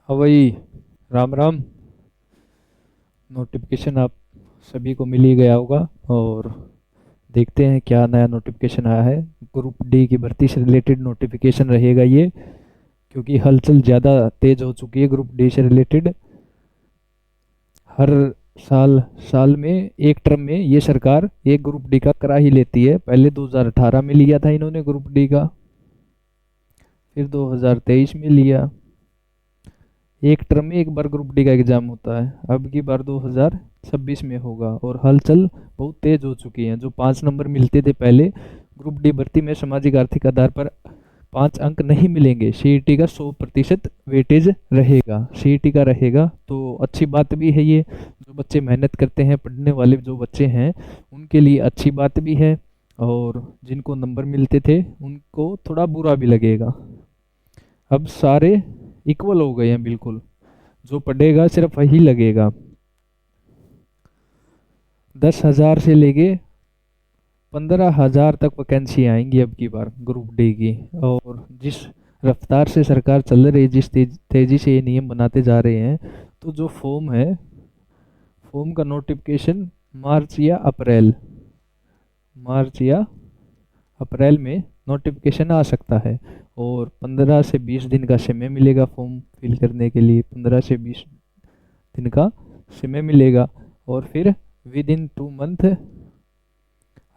हाँ भाई। राम राम। नोटिफिकेशन आप सभी को मिल ही गया होगा। और देखते हैं क्या नया नोटिफिकेशन आया है। ग्रुप डी की भर्ती से रिलेटेड नोटिफिकेशन रहेगा ये, क्योंकि हलचल ज़्यादा तेज हो चुकी है ग्रुप डी से रिलेटेड। हर साल साल में एक टर्म में ये सरकार एक ग्रुप डी का करा ही लेती है। पहले 2018 में लिया था इन्होंने ग्रुप डी का, फिर 2023 में लिया। एक टर्म में एक बार ग्रुप डी का एग्जाम होता है। अब की बार 2026 में होगा। और हलचल बहुत तेज हो चुकी है। जो 5 नंबर मिलते थे पहले ग्रुप डी भर्ती में, सामाजिक आर्थिक आधार पर 5 अंक नहीं मिलेंगे। सीईटी का 100% वेटेज रहेगा, सीईटी का रहेगा। तो अच्छी बात भी है ये। जो बच्चे मेहनत करते हैं, पढ़ने वाले जो बच्चे हैं, उनके लिए अच्छी बात भी है। और जिनको नंबर मिलते थे उनको थोड़ा बुरा भी लगेगा। अब सारे इक्वल हो गए हैं बिल्कुल। जो पढ़ेगा सिर्फ वही लगेगा। 10,000 से लेके 15,000 तक वैकेंसी आएंगी अब की बार ग्रुप डी की। और जिस रफ्तार से सरकार चल रही है, जिस तेजी से ये नियम बनाते जा रहे हैं, तो जो फॉर्म है, फॉर्म का नोटिफिकेशन मार्च या अप्रैल में नोटिफिकेशन आ सकता है। और 15 से 20 दिन का समय मिलेगा फॉर्म फिल करने के लिए। 15 से 20 दिन का समय मिलेगा। और फिर विद इन 2 मंथ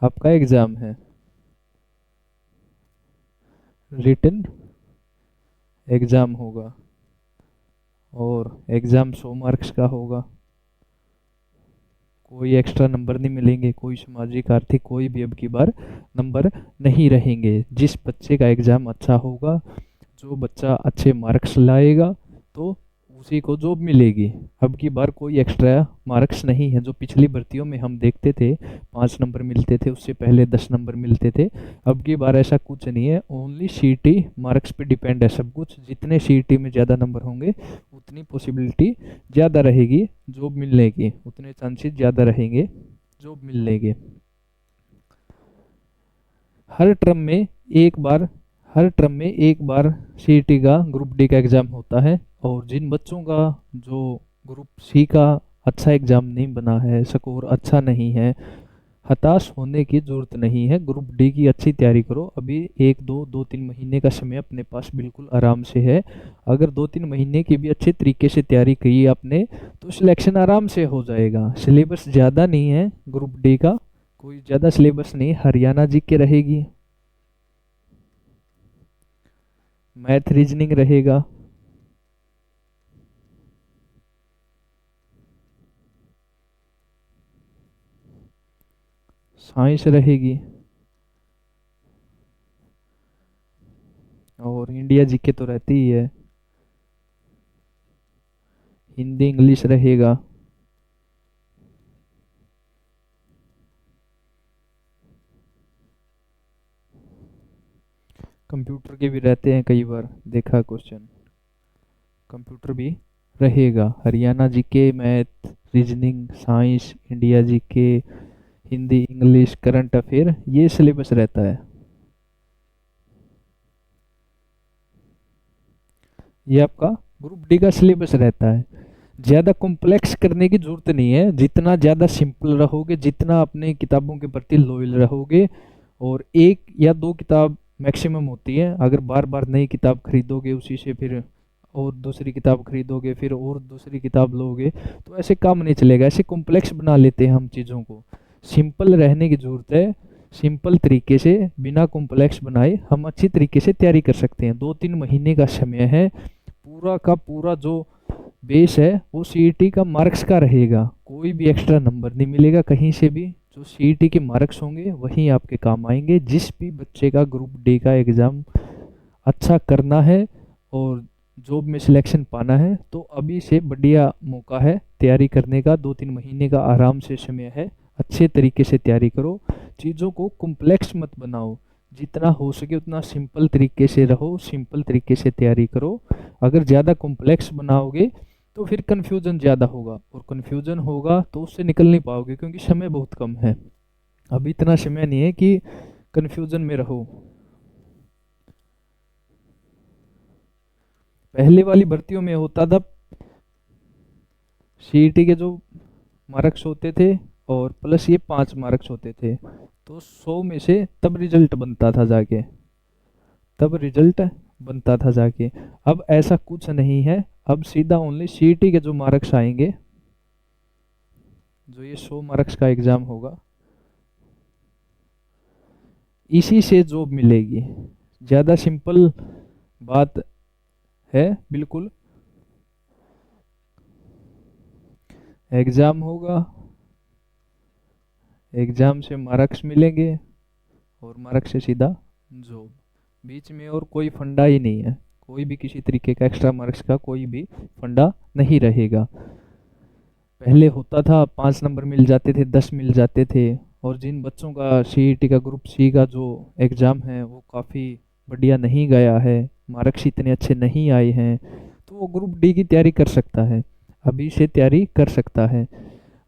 आपका एग्ज़ाम है। रिटन एग्ज़ाम होगा। और एग्ज़ाम 100 मार्क्स का होगा। कोई एक्स्ट्रा नंबर नहीं मिलेंगे, कोई सामाजिक आर्थिक कोई भी अब की बार नंबर नहीं रहेंगे। जिस बच्चे का एग्ज़ाम अच्छा होगा, जो बच्चा अच्छे मार्क्स लाएगा, तो उसी को जॉब मिलेगी। अब की बार कोई एक्स्ट्रा मार्क्स नहीं है। जो पिछली भर्तियों में हम देखते थे 5 नंबर मिलते थे, उससे पहले 10 नंबर मिलते थे। अब की बार ऐसा कुछ नहीं है। ओनली सीईटी मार्क्स पे डिपेंड है सब कुछ। जितने सीईटी में ज़्यादा नंबर होंगे, उतनी पॉसिबिलिटी ज़्यादा रहेगी जॉब मिलने की, उतने चांसेस ज़्यादा रहेंगे जॉब मिलने के। हर टर्म में एक बार हर टर्म में एक बार सीईटी का ग्रुप डी का एग्ज़ाम होता है। और जिन बच्चों का जो ग्रुप सी का अच्छा एग्ज़ाम नहीं बना है, स्कोर अच्छा नहीं है, हताश होने की ज़रूरत नहीं है। ग्रुप डी की अच्छी तैयारी करो। अभी 1 2 2 3 महीने का समय अपने पास बिल्कुल आराम से है। अगर 2 3 महीने की भी अच्छे तरीके से तैयारी की आपने, तो सिलेक्शन आराम से हो जाएगा। सिलेबस ज़्यादा नहीं है ग्रुप डी का, कोई ज़्यादा सिलेबस नहीं। हरियाणा जीके रहेगी, मैथ रीजनिंग रहेगा, साइंस रहेगी, और इंडिया जीके तो रहती ही है। हिंदी इंग्लिश रहेगा। कंप्यूटर के भी रहते हैं, कई बार देखा क्वेश्चन। कंप्यूटर भी रहेगा। Haryana GK, math, reasoning, science, India GK, Hindi English, current affair, ये सिलेबस रहता है। ये आपका ग्रुप डी का सिलेबस रहता है। ज़्यादा कॉम्प्लेक्स करने की जरूरत नहीं है। जितना ज़्यादा सिंपल रहोगे, जितना अपने किताबों के प्रति लॉयल रहोगे, और एक या दो किताब मैक्सिमम होती है। अगर बार बार नई किताब खरीदोगे, उसी से फिर और दूसरी किताब खरीदोगे, फिर और दूसरी किताब लोगे, तो ऐसे काम नहीं चलेगा। ऐसे कॉम्प्लेक्स बना लेते हैं हम चीज़ों को। सिंपल रहने की ज़रूरत है। सिंपल तरीके से, बिना कॉम्प्लेक्स बनाए हम अच्छी तरीके से तैयारी कर सकते हैं। 2 3 महीने का समय है। पूरा का पूरा जो बेस है वो सीईटी का मार्क्स का रहेगा। कोई भी एक्स्ट्रा नंबर नहीं मिलेगा कहीं से भी। जो सीईटी के मार्क्स होंगे वही आपके काम आएंगे। जिस भी बच्चे का ग्रुप डी का एग्ज़ाम अच्छा करना है और जॉब में सिलेक्शन पाना है, तो अभी से बढ़िया मौका है तैयारी करने का। 2 3 महीने का आराम से समय है। अच्छे तरीके से तैयारी करो। चीज़ों को कॉम्प्लेक्स मत बनाओ। जितना हो सके उतना सिंपल तरीके से रहो, सिंपल तरीके से तैयारी करो। अगर ज़्यादा कॉम्प्लेक्स बनाओगे तो फिर कन्फ्यूज़न ज़्यादा होगा, और कन्फ्यूज़न होगा तो उससे निकल नहीं पाओगे, क्योंकि समय बहुत कम है। अभी इतना समय नहीं है कि कन्फ्यूज़न में रहो। पहले वाली भर्तियों में होता था सीईटी के जो मार्क्स होते थे और प्लस ये 5 मार्क्स होते थे, तो 100 में से तब रिजल्ट बनता था जाके, तब रिजल्ट बनता था जाके। अब ऐसा कुछ नहीं है, अब सीधा ओनली सीईटी के जो मार्क्स आएंगे, जो ये 100 मार्क्स का एग्जाम होगा, इसी से जॉब मिलेगी। ज़्यादा सिंपल बात है बिल्कुल। एग्जाम होगा, एग्जाम से मार्क्स मिलेंगे और मार्क्स से सीधा जॉब। बीच में और कोई फंडा ही नहीं है, कोई भी किसी तरीके का एक्स्ट्रा मार्क्स का कोई भी फंडा नहीं रहेगा। पहले होता था 5 नंबर मिल जाते थे, 10 मिल जाते थे, और जिन बच्चों का सीईटी का ग्रुप सी का जो एग्ज़ाम है वो काफ़ी बढ़िया नहीं गया है, मार्क्स इतने अच्छे नहीं आए हैं, तो वो ग्रुप डी की तैयारी कर सकता है, अभी से तैयारी कर सकता है।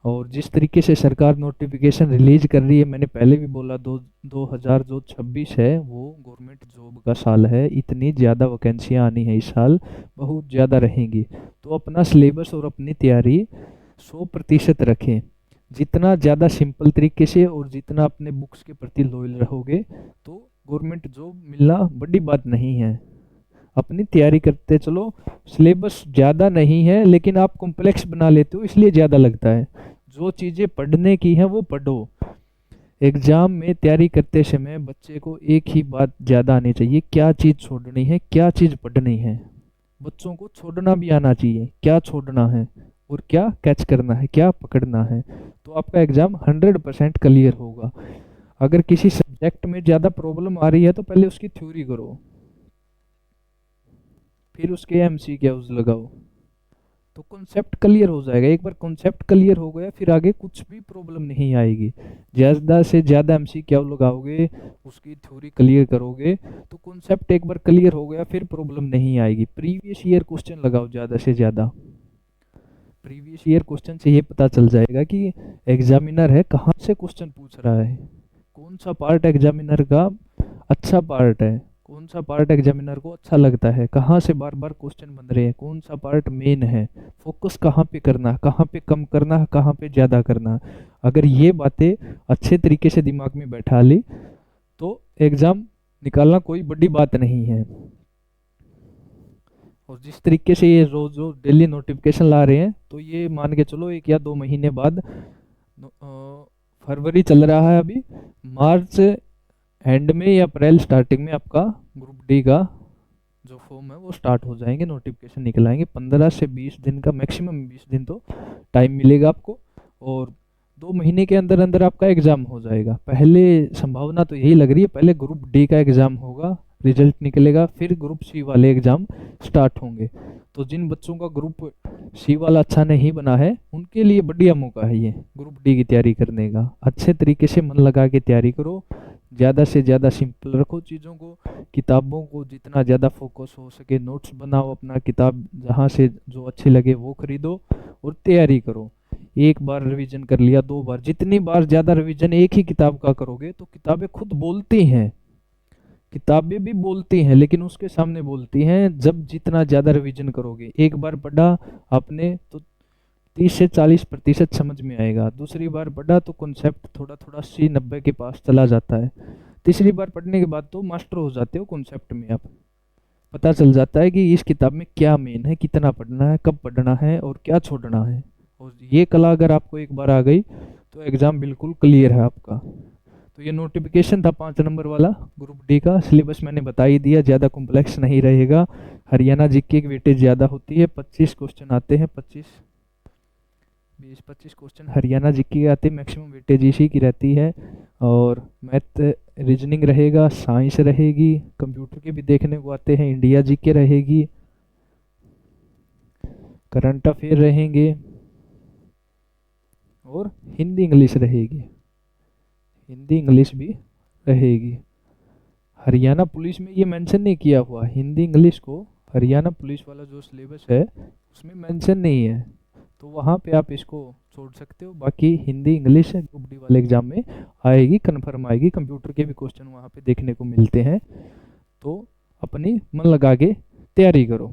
और जिस तरीके से सरकार नोटिफिकेशन रिलीज कर रही है, मैंने पहले भी बोला, 2026 है वो गवर्नमेंट जॉब का साल है, इतनी ज़्यादा वैकेंसियाँ आनी है इस साल, बहुत ज़्यादा रहेंगी। तो अपना सिलेबस और अपनी तैयारी 100% रखें। जितना ज़्यादा सिंपल तरीके से और जितना अपने बुक्स के प्रति लॉयल रहोगे, तो गवर्नमेंट जॉब मिलना बड़ी बात नहीं है। अपनी तैयारी करते चलो, सिलेबस ज़्यादा नहीं है लेकिन आप कॉम्प्लेक्स बना लेते हो इसलिए ज़्यादा लगता है। जो चीज़ें पढ़ने की हैं वो पढ़ो। एग्ज़ाम में तैयारी करते समय बच्चे को एक ही बात ज़्यादा आनी चाहिए, क्या चीज़ छोड़नी है, क्या चीज़ पढ़नी है। बच्चों को छोड़ना भी आना चाहिए, क्या छोड़ना है और क्या कैच करना है, क्या पकड़ना है, तो आपका एग्ज़ाम 100% क्लियर होगा। अगर किसी सब्जेक्ट में ज़्यादा प्रॉब्लम आ रही है तो पहले उसकी थ्योरी करो, फिर उसके एमसीक्यूज लगाओ, तो कॉन्सेप्ट क्लियर हो जाएगा। एक बार कॉन्सेप्ट क्लियर हो गया फिर आगे कुछ भी प्रॉब्लम नहीं आएगी। ज़्यादा से ज़्यादा एमसीक्यू लगाओगे, उसकी थ्योरी क्लियर करोगे, तो कॉन्सेप्ट एक बार क्लियर हो गया फिर प्रॉब्लम नहीं आएगी। प्रीवियस ईयर क्वेश्चन लगाओ ज़्यादा से ज़्यादा। प्रीवियस ईयर क्वेश्चन से ये पता चल जाएगा कि एग्जामिनर है कहाँ से क्वेश्चन पूछ रहा है, कौन सा पार्ट एग्जामिनर का अच्छा पार्ट है, कौन सा पार्ट एग्जामिनर को अच्छा लगता है, कहाँ से बार बार क्वेश्चन बन रहे हैं, कौन सा पार्ट मेन है, फोकस कहाँ पे करना, कहाँ पे कम करना, कहाँ पे ज़्यादा करना। अगर ये बातें अच्छे तरीके से दिमाग में बैठा ली तो एग्ज़ाम निकालना कोई बड़ी बात नहीं है। और जिस तरीके से ये रोज रोज डेली नोटिफिकेशन ला रहे हैं, तो ये मान के चलो 1 या 2 महीने बाद, फरवरी चल रहा है अभी, मार्च एंड में या अप्रैल स्टार्टिंग में आपका ग्रुप डी का जो फॉर्म है वो स्टार्ट हो जाएंगे, नोटिफिकेशन निकल आएंगे। 15 से 20 दिन का, मैक्सिमम 20 दिन तो टाइम मिलेगा आपको, और 2 महीने के अंदर अंदर आपका एग्ज़ाम हो जाएगा। पहले संभावना तो यही लग रही है, पहले ग्रुप डी का एग्ज़ाम होगा, रिजल्ट निकलेगा, फिर ग्रुप सी वाले एग्ज़ाम स्टार्ट होंगे। तो जिन बच्चों का ग्रुप सी वाला अच्छा नहीं बना है उनके लिए बढ़िया मौका है ये ग्रुप डी की तैयारी करने का। अच्छे तरीके से मन लगा के तैयारी करो, ज़्यादा से ज़्यादा सिंपल रखो चीज़ों को, किताबों को जितना ज़्यादा फोकस हो सके नोट्स बनाओ, अपना किताब जहाँ से जो अच्छी लगे वो खरीदो और तैयारी करो। एक बार रिवीजन कर लिया, 2 बार, जितनी बार ज़्यादा रिवीजन एक ही किताब का करोगे तो किताबें खुद बोलती हैं, किताबें भी बोलती हैं लेकिन उसके सामने बोलती हैं जब जितना ज़्यादा रिवीजन करोगे। एक बार पढ़ा आपने तो 30 से 40% समझ में आएगा, दूसरी बार पढ़ा तो कॉन्सेप्ट थोड़ा थोड़ा 80-90 के पास चला जाता है, तीसरी बार पढ़ने के बाद तो मास्टर हो जाते हो कॉन्सेप्ट में। आप पता चल जाता है कि इस किताब में क्या मेन है, कितना पढ़ना है, कब पढ़ना है और क्या छोड़ना है। और ये कला अगर आपको एक बार आ गई तो एग्ज़ाम बिल्कुल क्लियर है आपका। तो ये नोटिफिकेशन था 5 नंबर वाला ग्रुप डी का। सिलेबस मैंने बता ही दिया, ज़्यादा कॉम्प्लेक्स नहीं रहेगा। हरियाणा जीके की वेटेज ज़्यादा होती है, 25 क्वेश्चन आते हैं, 20-25 क्वेश्चन हरियाणा जीके के आते हैं, मैक्सिमम वेटेज इसी की रहती है। और मैथ, रीजनिंग रहेगा, साइंस रहेगी, कंप्यूटर के भी देखने को आते हैं, इंडिया जीके रहेगी, करंट अफेयर रहेंगे और हिंदी इंग्लिश रहेगी, हिंदी इंग्लिश भी रहेगी। हरियाणा पुलिस में ये मेंशन नहीं किया हुआ, हिंदी इंग्लिश को हरियाणा पुलिस वाला जो सिलेबस है उसमें मेंशन नहीं है, तो वहाँ पे आप इसको छोड़ सकते हो। बाकी हिंदी इंग्लिश ग्रुप डी वाले एग्जाम में आएगी, कन्फर्म आएगी, कंप्यूटर के भी क्वेश्चन वहाँ पे देखने को मिलते हैं। तो अपनी मन लगा के तैयारी करो।